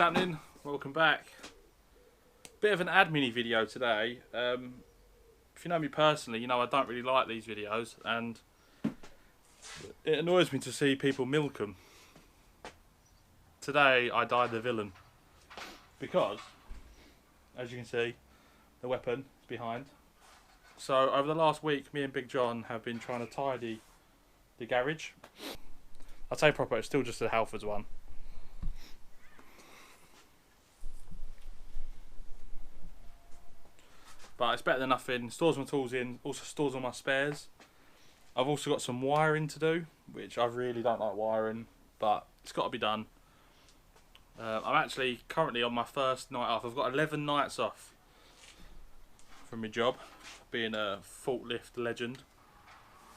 happening? Welcome back. Bit of an admin video today. If you know me personally, you know I don't really like these videos, and it annoys me to see people milk them. Today I died the villain because, as you can see, the weapon is behind. So over the last week, me and Big John have been trying to tidy the garage. I'll say proper, it's still just a Halfords one. But it's better than nothing. Stores my tools in, also stores all my spares. I've also got some wiring to do, which I really don't like wiring, but it's got to be done. I'm actually currently on my first night off. I've got 11 nights off from my job, being a forklift legend.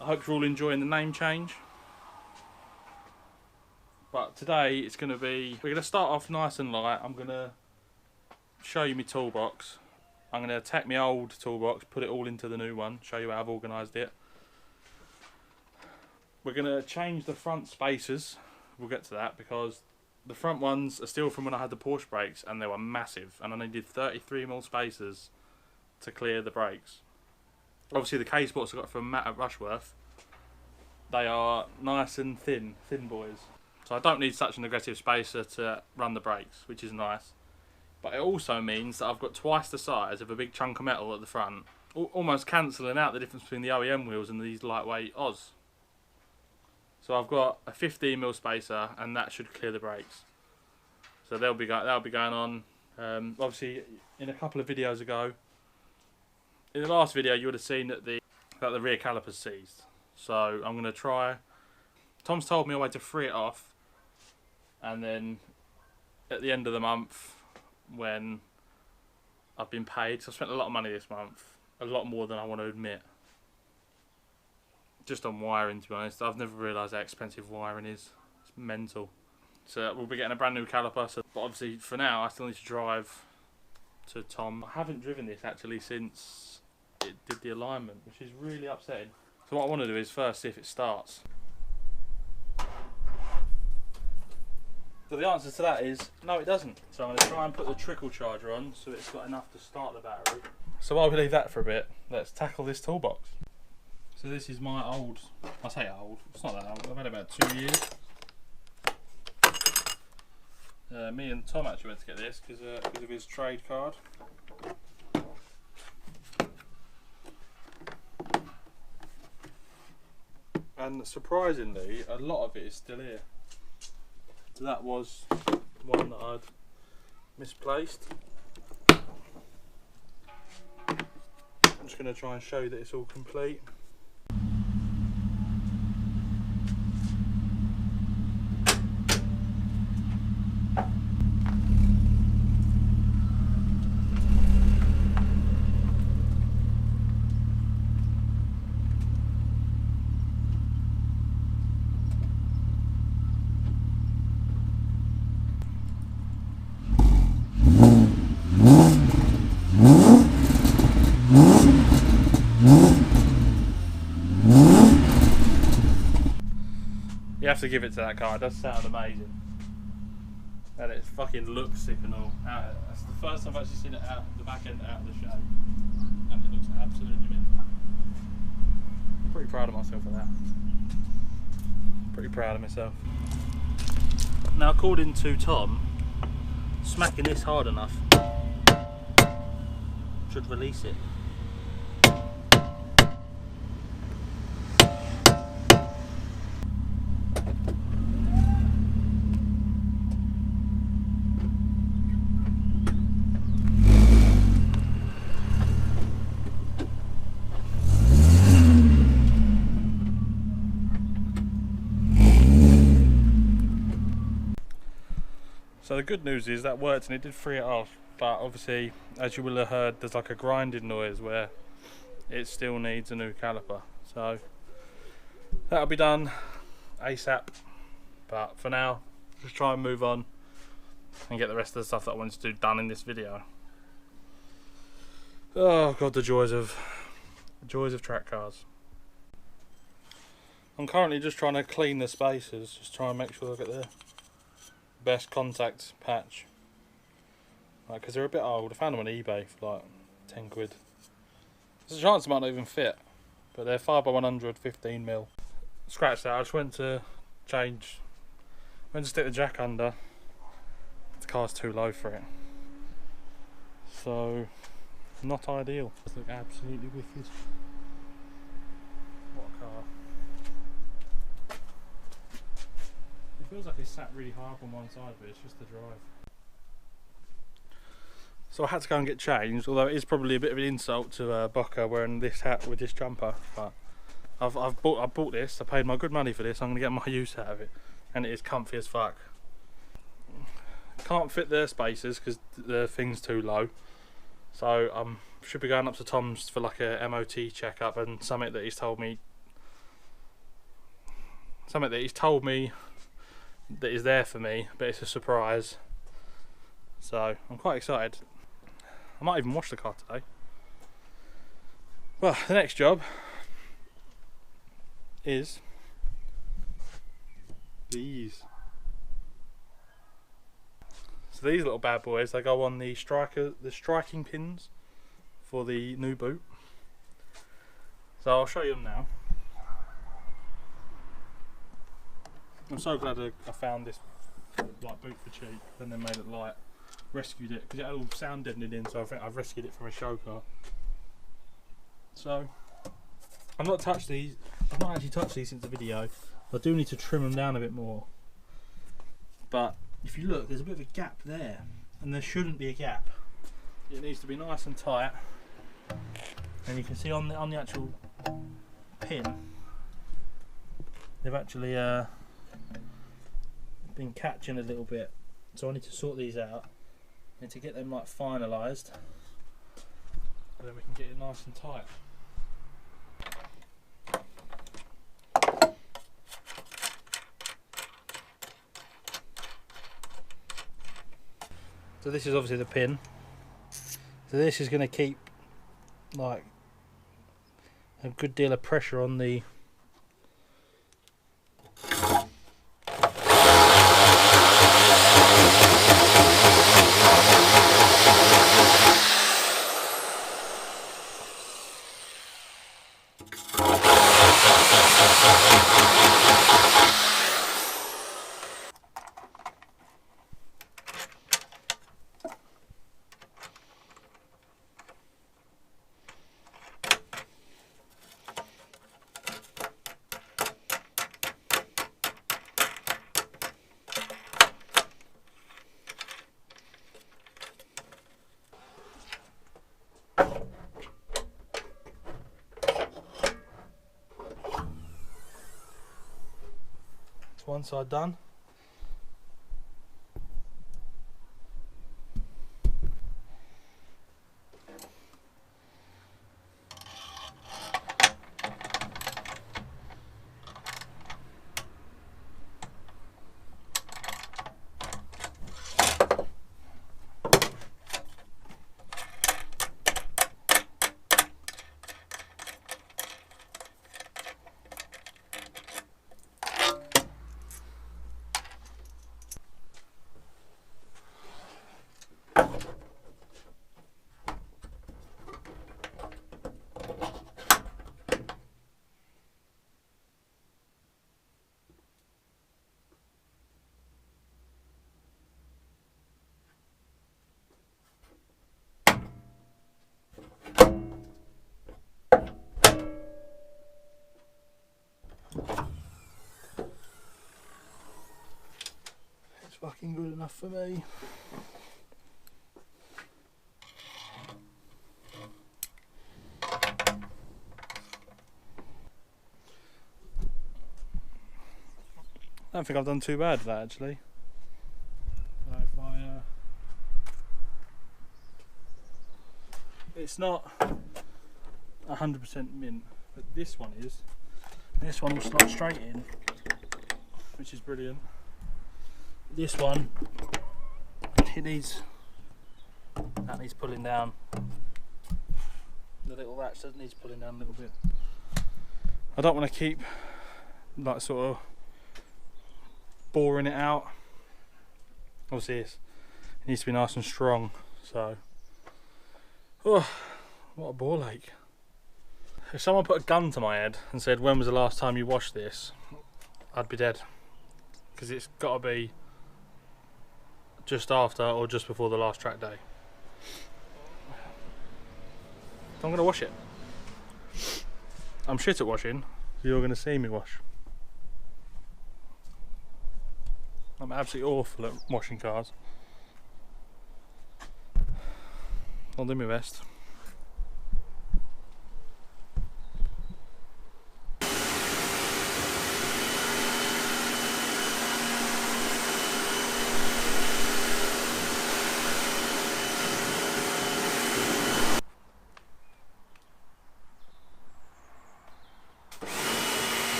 I hope you're all enjoying the name change. But today it's going to be, we're going to start off nice and light. I'm going to show you my toolbox. I'm going to take my old toolbox, put it all into the new one, show you how I've organised it. We're going to change the front spacers. We'll get to that because the front ones are still from when I had the Porsche brakes and they were massive, and I needed 33mm spacers to clear the brakes. Obviously the K-Sports I got from Matt at Rushworth, they are nice and thin boys. So I don't need such an aggressive spacer to run the brakes, which is nice. But it also means that I've got twice the size of a big chunk of metal at the front, almost cancelling out the difference between the OEM wheels and these lightweight Oz. So I've got a 15mm spacer, and that should clear the brakes. So that'll be going on. Obviously, in a couple of videos ago, in the last video, you would have seen that the rear caliper's seized. So I'm going to try. Tom's told me a way to free it off, and then at the end of the month, when I've been paid, so I spent a lot of money this month, a lot more than I want to admit, just on wiring, to be honest. I've never realised how expensive wiring is. It's mental. So we'll be getting a brand new caliper, but obviously for now I still need to drive to Tom. I haven't driven this actually since it did the alignment, which is really upsetting. So what I want to do is first see if it starts. So the answer to that is, no it doesn't. So I'm going to try and put the trickle charger on so it's got enough to start the battery. So while we leave that for a bit, let's tackle this toolbox. So this is my old, I say old, it's not that old, I've had it about 2 years. Me and Tom actually went to get this because of his trade card. And surprisingly, a lot of it is still here. So that was one that I'd misplaced. I'm just going to try and show you that it's all complete. You have to give it to that car, it does sound amazing. And it fucking looks sick and all. That's the first time I've actually seen it out the back end out of the show. And it looks absolutely mint. I'm pretty proud of myself for that. Pretty proud of myself. Now according to Tom, smacking this hard enough should release it. So the good news is that worked and it did free it off, but obviously, as you will have heard, there's like a grinding noise where it still needs a new caliper. So that'll be done ASAP, but for now, just try and move on and get the rest of the stuff that I wanted to do done in this video. Oh god, the joys of track cars. I'm currently just trying to clean the spacers, just try and make sure I get the best contact patch because they're a bit old. I found them on eBay for like 10 quid. There's a chance they might not even fit, but they're 5x100, 15mm. Scratch that. I just went to stick the jack under. The car's too low for it, so not ideal. It looks absolutely wicked. What a car! It feels like it's sat really high up on one side, but it's just the drive. So I had to go and get changed, although it is probably a bit of an insult to Boca wearing this hat with this jumper. But I bought this. I paid my good money for this. I'm gonna get my use out of it, and it is comfy as fuck. Can't fit the spacers because the thing's too low, so should be going up to Tom's for like a MOT checkup, and something that he's told me that is there for me, but it's a surprise. So I'm quite excited. I might even wash the car today. Well, the next job is these. So these little bad boys, they go on the striking pins for the new boot. So I'll show you them now. I'm so glad I found this like boot for cheap, and then made it light. Rescued it because it had all sound deadening in, so I think I've rescued it from a show car. So I've not actually touched these since the video. I do need to trim them down a bit more, but if you look, there's a bit of a gap there, and there shouldn't be a gap. It needs to be nice and tight, and you can see on the actual pin they've actually been catching a little bit, so I need to sort these out and to get them like finalised, and then we can get it nice and tight. So this is obviously the pin. So this is going to keep like a good deal of pressure on the one side done. Fucking good enough for me. I don't think I've done too bad with that actually. If it's not 100% mint, but this one is. This one will slot straight in, which is brilliant. This one, that needs pulling down. The little latch that needs pulling down a little bit. I don't want to keep like sort of boring it out. Obviously it needs to be nice and strong, So, oh, what a ball ache. If someone put a gun to my head and said, when was the last time you washed this, I'd be dead. Because it's got to be just after or just before the last track day. So I'm going to wash it. I'm shit at washing, so you're going to see me wash. I'm absolutely awful at washing cars. I'll do my best.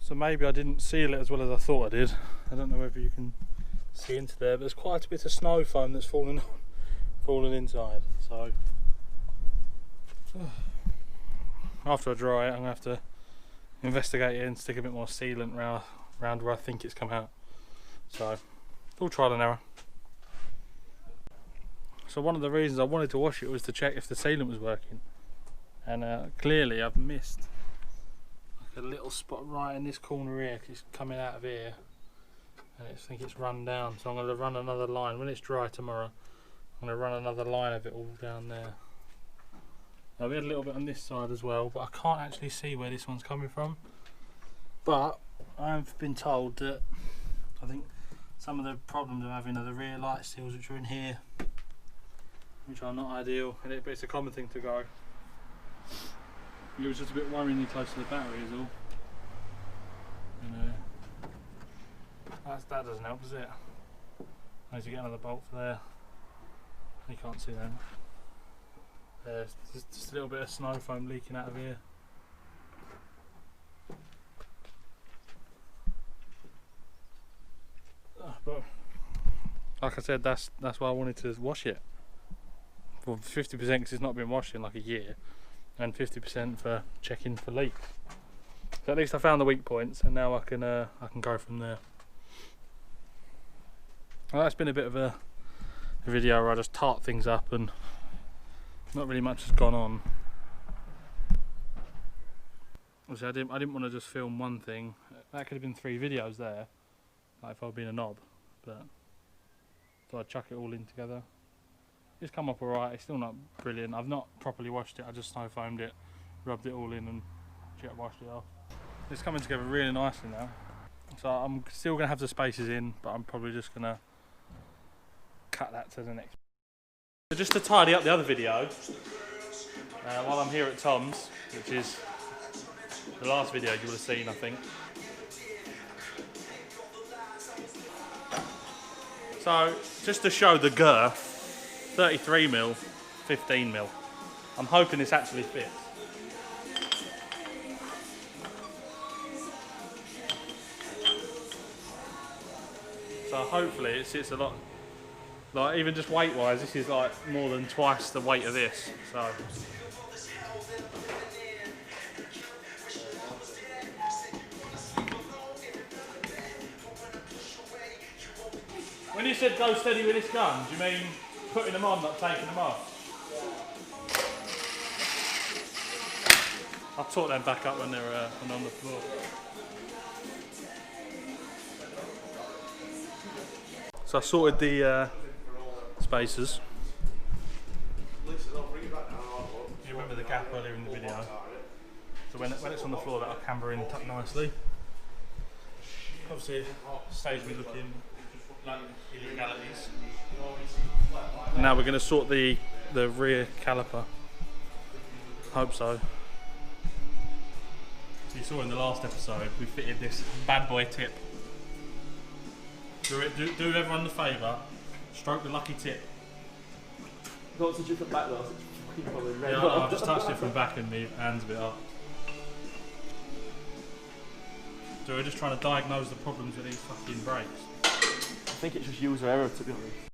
So maybe I didn't seal it as well as I thought I did. I don't know whether you can see into there, but there's quite a bit of snow foam that's fallen inside. So after I dry it, I'm going to have to investigate it and stick a bit more sealant round where I think it's come out. So all trial and error. So one of the reasons I wanted to wash it was to check if the sealant was working, and clearly I've missed a little spot right in this corner here, because it's coming out of here and I think it's run down. So I'm going to run another line when it's dry tomorrow. I'm going to run another line of it all down there. Now we had a little bit on this side as well, but I can't actually see where this one's coming from. But I've been told that I think some of the problems I'm having are the rear light seals, which are in here, which are not ideal, but it's a common thing to go. It was just a bit worryingly close to the battery is all. And that doesn't help, does it? I need to get another bolt for there. You can't see that. There's just a little bit of snow foam leaking out of here. But like I said, that's why I wanted to wash it. For 50% because it's not been washed in like a year, and 50% for checking for leaks. So at least I found the weak points, and now I can go from there. Well, that's been a bit of a video where I just tart things up and not really much has gone on. Obviously I didn't want to just film one thing. That could have been 3 videos there, like if I'd been a knob, but so I'd chuck it all in together. It's come up alright, it's still not brilliant. I've not properly washed it, I just snow foamed it, rubbed it all in and jet washed it off. It's coming together really nicely now. So I'm still going to have the spaces in, but I'm probably just going to cut that to the next. So just to tidy up the other video, while I'm here at Tom's, which is the last video you would have seen I think. So just to show the girth, 33mm, 15mm. I'm hoping this actually fits. So hopefully it sits a lot, like even just weight wise, this is like more than twice the weight of this. So when you said go steady with this gun, do you mean putting them on, not taking them off? I'll torque them back up when they're on the floor. So I sorted the spacers. You remember the gap earlier in the video? So when it's on the floor, that'll camber in tuck nicely. obviously saves me looking like illegalities. Now we're going to sort the rear caliper. Hope so. You saw in the last episode we fitted this bad boy tip. Do everyone the favour, stroke the lucky tip. Got such a different back though. Yeah, I know, I've just touched it from back and my hand's a bit up. So we're just trying to diagnose the problems with these fucking brakes. I think it's just user error, to be honest.